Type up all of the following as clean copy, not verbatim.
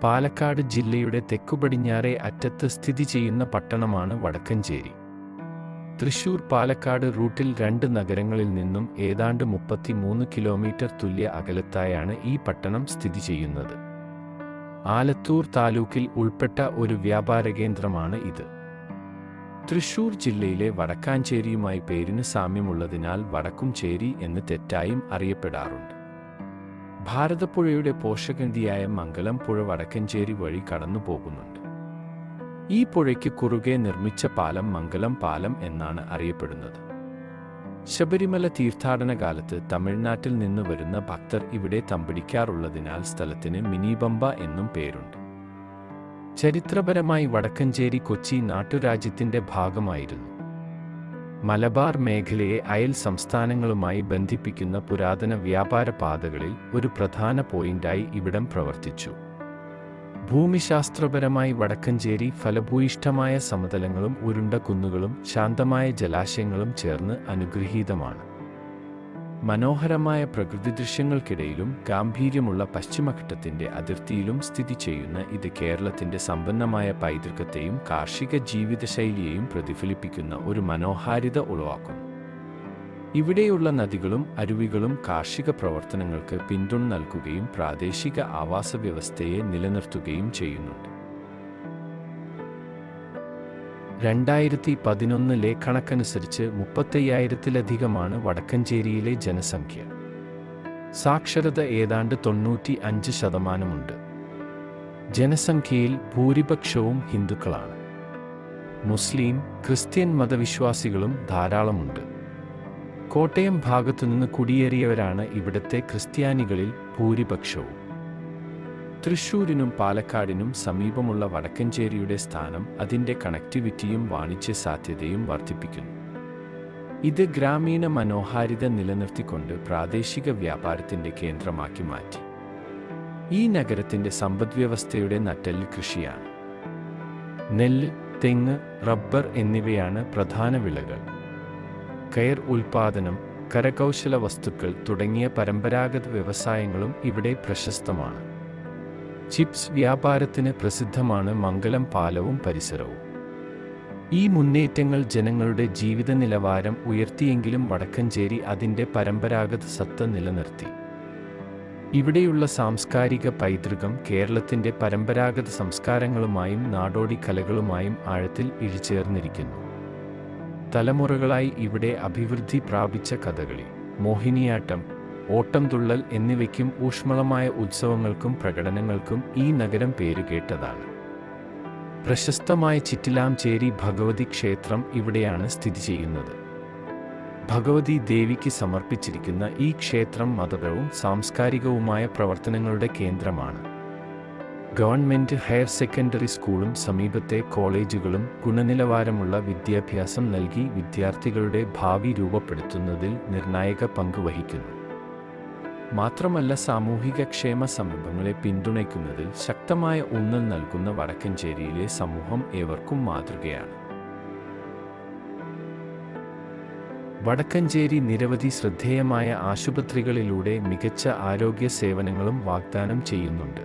പാലക്കാട് ജില്ലയുടെ തെക്കുപടിഞ്ഞാറേ അറ്റത്ത് സ്ഥിതി ചെയ്യുന്ന പട്ടണമാണ് വടക്കഞ്ചേരി. തൃശൂർ-പാലക്കാട് റൂട്ടിൽ രണ്ട് നഗരങ്ങളിൽ നിന്നും ഏതാണ്ട് 33 കിലോമീറ്റർ തുല്യ അകലത്തായാണ് ഈ പട്ടണം സ്ഥിതി ചെയ്യുന്നത്. ആലത്തൂർ താലൂക്കിൽ ഉൾപ്പെട്ട ഒരു വ്യാപാരകേന്ദ്രമാണ് ഇത്. തൃശൂർ ജില്ലയിലെ വടക്കാഞ്ചേരിയുമായി പേരിന് സാമ്യമുള്ളതിനാൽ വടക്കുംചേരി എന്ന് തെറ്റായും അറിയപ്പെടാറുണ്ട്. ഭാരതപ്പുഴയുടെ പോഷകനദിയായ മംഗലം പുഴ വടക്കഞ്ചേരി വഴി കടന്നുപോകുന്നുണ്ട്. ഈ പുഴയ്ക്ക് കുറുകെ നിർമ്മിച്ച പാലം മംഗലം പാലം എന്നാണ് അറിയപ്പെടുന്നത്. ശബരിമല തീർത്ഥാടന കാലത്ത് തമിഴ്നാട്ടിൽ നിന്ന് വരുന്ന ഭക്തർ ഇവിടെ തമ്പടിക്കാറുള്ളതിനാൽ സ്ഥലത്തിന് മിനിപമ്പ എന്നും പേരുണ്ട്. ചരിത്രപരമായി വടക്കഞ്ചേരി കൊച്ചി നാട്ടുരാജ്യത്തിൻ്റെ ഭാഗമായിരുന്നു. മലബാർ മേഖലയെ അയൽ സംസ്ഥാനങ്ങളുമായി ബന്ധിപ്പിക്കുന്ന പുരാതന വ്യാപാര പാതകളിൽ ഒരു പ്രധാന പോയിന്റായി ഇവിടം പ്രവർത്തിച്ചു. ഭൂമിശാസ്ത്രപരമായി വടക്കഞ്ചേരി ഫലഭൂയിഷ്ഠമായ സമതലങ്ങളും ഉരുണ്ട കുന്നുകളും ശാന്തമായ ജലാശയങ്ങളും ചേർന്ന് അനുഗ്രഹീതമാണ്. മനോഹരമായ പ്രകൃതിദൃശ്യങ്ങൾക്കിടയിലും ഗാംഭീര്യമുള്ള പശ്ചിമഘട്ടത്തിന്റെ അതിർത്തിയിലും സ്ഥിതി ചെയ്യുന്ന ഇത് കേരളത്തിന്റെ സമ്പന്നമായ പൈതൃകത്തെയും കാർഷിക ജീവിതശൈലിയെയും പ്രതിഫലിപ്പിക്കുന്ന ഒരു മനോഹാരിത ഉളവാക്കുന്നു. ഇവിടെയുള്ള നദികളും അരുവികളും കാർഷിക പ്രവർത്തനങ്ങൾക്ക് പിന്തുണ നൽകുകയും പ്രാദേശിക ആവാസവ്യവസ്ഥയെ നിലനിർത്തുകയും ചെയ്യുന്നുണ്ട്. 2011 കണക്കനുസരിച്ച് 35,000-ത്തിലധികമാണ് വടക്കഞ്ചേരിയിലെ ജനസംഖ്യ. സാക്ഷരത ഏതാണ്ട് 95%. ജനസംഖ്യയിൽ ഭൂരിപക്ഷവും ഹിന്ദുക്കളാണ്. മുസ്ലിം, ക്രിസ്ത്യൻ മതവിശ്വാസികളും ധാരാളമുണ്ട്. കോട്ടയം ഭാഗത്തുനിന്ന് കുടിയേറിയവരാണ് ഇവിടത്തെ ക്രിസ്ത്യാനികളിൽ ഭൂരിപക്ഷവും. തൃശ്ശൂരിനും പാലക്കാടിനും സമീപമുള്ള വടക്കഞ്ചേരിയുടെ സ്ഥാനം അതിൻ്റെ കണക്ടിവിറ്റിയും വാണിജ്യ സാധ്യതയും വർദ്ധിപ്പിക്കുന്നു. ഇത് ഗ്രാമീണ മനോഹാരിത നിലനിർത്തിക്കൊണ്ട് പ്രാദേശിക വ്യാപാരത്തിൻ്റെ കേന്ദ്രമാക്കി മാറ്റി. ഈ നഗരത്തിൻ്റെ സമ്പദ്വ്യവസ്ഥയുടെ നട്ടെല്ല് കൃഷിയാണ്. നെല്ല്, തെങ്ങ്, റബ്ബർ എന്നിവയാണ് പ്രധാന വിളകൾ. കയർ ഉൽപാദനം, കരകൗശല വസ്തുക്കൾ തുടങ്ങിയ പരമ്പരാഗത വ്യവസായങ്ങളും ഇവിടെ പ്രശസ്തമാണ്. ചിപ്സ് വ്യാപാരത്തിന് പ്രസിദ്ധമാണ് മംഗലം പാലവും പരിസരവും. ഈ മുന്നേറ്റങ്ങൾ ജനങ്ങളുടെ ജീവിത നിലവാരം ഉയർത്തിയെങ്കിലും വടക്കഞ്ചേരി അതിൻ്റെ പരമ്പരാഗത സത്ത നിലനിർത്തി. ഇവിടെയുള്ള സാംസ്കാരിക പൈതൃകം കേരളത്തിൻ്റെ പരമ്പരാഗത സംസ്കാരങ്ങളുമായും നാടോടി കലകളുമായും ആഴത്തിൽ ഇഴചേർന്നിരിക്കുന്നു. തലമുറകളായി ഇവിടെ അഭിവൃദ്ധി പ്രാപിച്ച കഥകളി, മോഹിനിയാട്ടം, ഓട്ടംതുള്ളൽ എന്നിവയ്ക്കും ഊഷ്മളമായ ഉത്സവങ്ങൾക്കും പ്രകടനങ്ങൾക്കും ഈ നഗരം പേരുകേട്ടതാണ്. പ്രശസ്തമായ ചിറ്റിലാംചേരി ഭഗവതി ക്ഷേത്രം ഇവിടെയാണ് സ്ഥിതി ചെയ്യുന്നത്. ഭഗവതി ദേവിക്ക് സമർപ്പിച്ചിരിക്കുന്ന ഈ ക്ഷേത്രം മതപരവും സാംസ്കാരികവുമായ പ്രവർത്തനങ്ങളുടെ കേന്ദ്രമാണ്. ഗവൺമെൻറ് ഹയർ സെക്കൻഡറി സ്കൂളും സമീപത്തെ കോളേജുകളും ഗുണനിലവാരമുള്ള വിദ്യാഭ്യാസം നൽകി വിദ്യാർത്ഥികളുടെ ഭാവി രൂപപ്പെടുത്തുന്നതിൽ നിർണായക പങ്ക് വഹിക്കുന്നു. മാത്രമല്ല സാമൂഹിക ക്ഷേമ സംരംഭങ്ങളെ പിന്തുണയ്ക്കുന്നതിൽ ശക്തമായ ഊന്നൽ നൽകുന്ന വടക്കഞ്ചേരിയിലെ സമൂഹം ഏവർക്കും മാതൃകയാണ്. വടക്കഞ്ചേരി നിരവധി ശ്രദ്ധേയമായ ആശുപത്രികളിലൂടെ മികച്ച ആരോഗ്യ സേവനങ്ങളും വാഗ്ദാനം ചെയ്യുന്നുണ്ട്.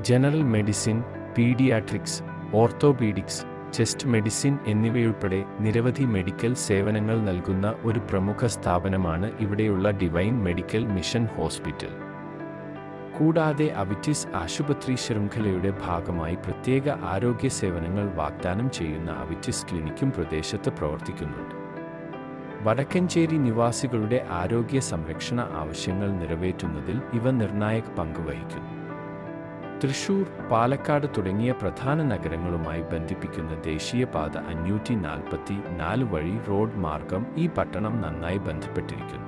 General medicine, paediatrics, orthopaedics, chest medicine എന്നിവയുൾപ്പെടെ നിരവധി മെഡിക്കൽ സേവനങ്ങൾ നൽകുന്ന ഒരു പ്രമുഖ സ്ഥാപനമാണ് ഇവിടെയുള്ള ഡിവൈൻ മെഡിക്കൽ മിഷൻ ഹോസ്പിറ്റൽ. കൂടാതെ അവിറ്റിസ് ആശുപത്രി ശൃംഖലയുടെ ഭാഗമായി പ്രത്യേക ആരോഗ്യ സേവനങ്ങൾ വാഗ്ദാനം ചെയ്യുന്ന അവിറ്റിസ് ക്ലിനിക്കും പ്രദേശത്ത് പ്രവർത്തിക്കുന്നുണ്ട്. വടക്കഞ്ചേരി നിവാസികളുടെ ആരോഗ്യ സംരക്ഷണ ആവശ്യങ്ങൾ നിറവേറ്റുന്നതിൽ ഇവ നിർണായക പങ്ക് വഹിക്കുന്നു. തൃശൂർ, പാലക്കാട് തുടങ്ങിയ പ്രധാന നഗരങ്ങളുമായി ബന്ധിപ്പിക്കുന്ന ദേശീയപാത 544 വഴി റോഡ് മാർഗം ഈ പട്ടണം നന്നായി ബന്ധപ്പെട്ടിരിക്കുന്നു.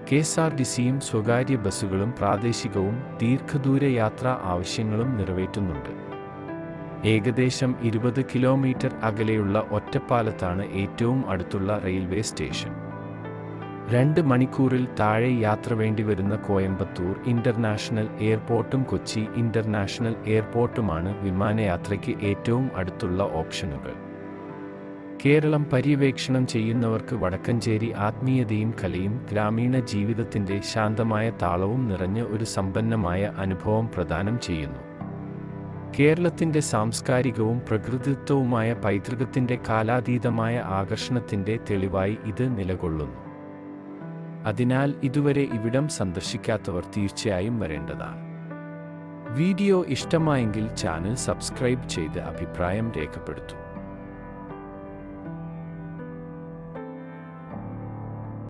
KSRTCയും സ്വകാര്യ ബസ്സുകളും പ്രാദേശികവും ദീർഘദൂര യാത്രാ ആവശ്യങ്ങളും നിറവേറ്റുന്നുണ്ട്. ഏകദേശം 20 കിലോമീറ്റർ അകലെയുള്ള ഒറ്റപ്പാലത്താണ് ഏറ്റവും അടുത്തുള്ള റെയിൽവേ സ്റ്റേഷൻ. 2 മണിക്കൂറിൽ താഴെ യാത്ര വേണ്ടിവരുന്ന കോയമ്പത്തൂർ ഇന്റർനാഷണൽ എയർപോർട്ടും കൊച്ചി ഇന്റർനാഷണൽ എയർപോർട്ടുമാണ് വിമാനയാത്രയ്ക്ക് ഏറ്റവും അടുത്തുള്ള ഓപ്ഷനുകൾ. കേരളം പര്യവേക്ഷണം ചെയ്യുന്നവർക്ക് വടക്കഞ്ചേരി ആത്മീയതയും കലയും ഗ്രാമീണ ജീവിതത്തിൻ്റെ ശാന്തമായ താളവും നിറഞ്ഞ ഒരു സമ്പന്നമായ അനുഭവം പ്രദാനം ചെയ്യുന്നു. കേരളത്തിൻ്റെ സാംസ്കാരികവും പ്രകൃതിദത്തവുമായ പൈതൃകത്തിൻ്റെ കാലാതീതമായ ആകർഷണത്തിൻ്റെ തെളിവായി ഇത് നിലകൊള്ളുന്നു. അതിനാൽ ഇതുവരെ ഇവിടം സന്ദർശിക്കാത്തവർ തീർച്ചയായും വരേണ്ടതാണ്. വീഡിയോ ഇഷ്ടമായെങ്കിൽ ചാനൽ സബ്സ്ക്രൈബ് ചെയ്ത് അഭിപ്രായം രേഖപ്പെടുത്തൂ.